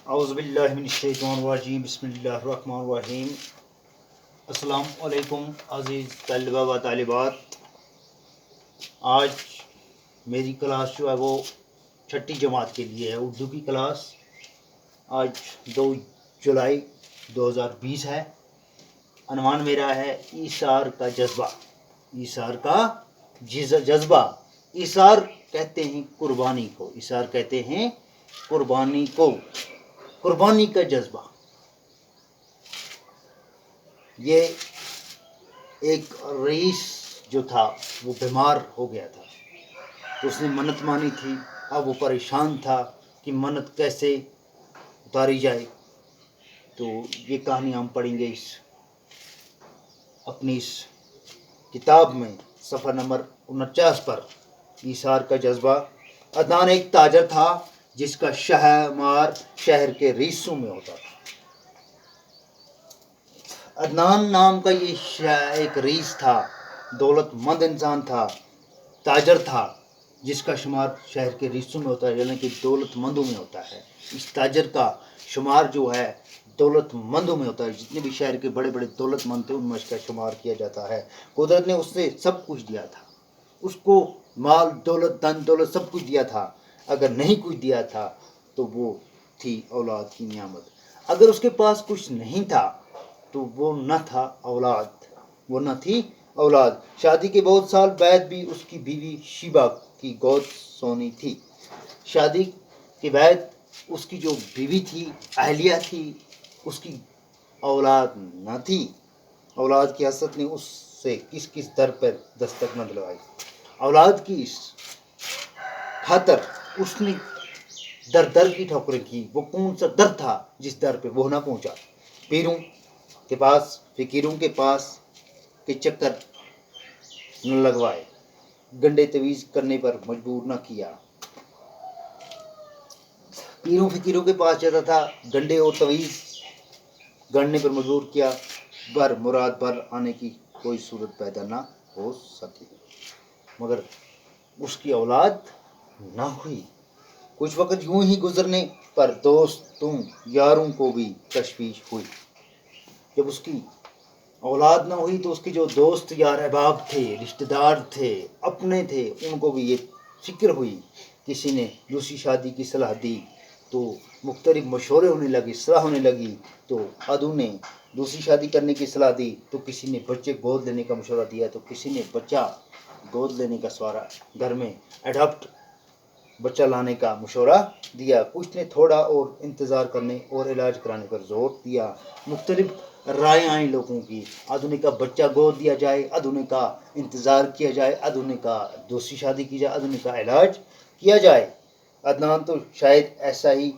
اعوذ باللہ من الشیطان الرجیم بسم اللہ الرحمن الرحیم۔ السلام علیکم عزیز طلبہ و طالبات۔ آج میری کلاس جو ہے وہ چھٹی جماعت کے لیے ہے، اردو کی کلاس۔ آج 2 جولائی 2020 ہے۔ عنوان میرا ہے ایثار کا جذبہ۔ ایثار کا جذبہ۔ ایثار کہتے ہیں قربانی کو، ایثار کہتے ہیں قربانی کو، قربانی کا جذبہ۔ یہ ایک رئیس جو تھا وہ بیمار ہو گیا تھا، تو اس نے منت مانی تھی۔ اب وہ پریشان تھا کہ منت کیسے اتاری جائے۔ تو یہ کہانی ہم پڑھیں گے اپنی اس کتاب میں، صفحہ نمبر 49 پر، ایثار کا جذبہ۔ عدنان ایک تاجر تھا جس کا شہمار شہر کے ریسوں میں ہوتا تھا۔ عدنان نام کا یہ ایک ریس تھا، دولت مند انسان تھا، تاجر تھا، جس کا شمار شہر کے ریسوں میں ہوتا ہے، یعنی کہ دولت مندوں میں ہوتا ہے۔ اس تاجر کا شمار جو ہے دولت مندوں میں ہوتا ہے۔ جتنے بھی شہر کے بڑے بڑے دولت مند تھے ان میں اس کا شمار کیا جاتا ہے۔ قدرت نے اس سے سب کچھ دیا تھا، اس کو مال دولت دن دولت سب کچھ دیا تھا۔ اگر نہیں کچھ دیا تھا تو وہ تھی اولاد کی نعمت۔ اگر اس کے پاس کچھ نہیں تھا تو وہ نہ تھا اولاد، وہ نہ تھی اولاد۔ شادی کے بہت سال بعد بھی اس کی بیوی شیبہ کی گود سونی تھی۔ شادی کے بعد اس کی جو بیوی تھی، اہلیہ تھی، اس کی اولاد نہ تھی۔ اولاد کی حسرت نے اس سے کس کس در پر دستک نہ دلوائی۔ اولاد کی اس خاطر اس نے در در کی ٹھوکریں کی۔ وہ کون سا در تھا جس در پہ وہ نہ پہنچا؟ پیروں کے پاس، فقیروں کے پاس کے چکر نہ لگوائے، گنڈے تویز کرنے پر مجبور نہ کیا۔ پیروں فقیروں کے پاس جاتا تھا، گنڈے اور تویز گڑنے پر مجبور کیا، بر مراد بر آنے کی کوئی صورت پیدا نہ ہو سکی، مگر اس کی اولاد نہ ہوئی۔ کچھ وقت یوں ہی گزرنے پر دوستوں یاروں کو بھی تشویش ہوئی۔ جب اس کی اولاد نہ ہوئی تو اس کے جو دوست یار احباب تھے، رشتہ دار تھے، اپنے تھے، ان کو بھی یہ فکر ہوئی۔ کسی نے دوسری شادی کی صلاح دی تو مختلف مشورے ہونے لگے، صلاح ہونے لگی۔ تو ادو نے دوسری شادی کرنے کی صلاح دی، تو کسی نے بچے گود لینے کا مشورہ دیا، تو کسی نے بچہ گود لینے کا سوارا گھر میں اڈاپٹ بچہ لانے کا مشورہ دیا۔ کچھ نے تھوڑا اور انتظار کرنے اور علاج کرانے پر زور دیا۔ مختلف رائے آئیں لوگوں کی۔ ادو نے کہا بچہ گود دیا جائے، ادو نے کہا انتظار کیا جائے، ادو نے کہا دوسری شادی کی جائے، ادو نے کہا علاج کیا جائے۔ عدنان تو شاید ایسا ہی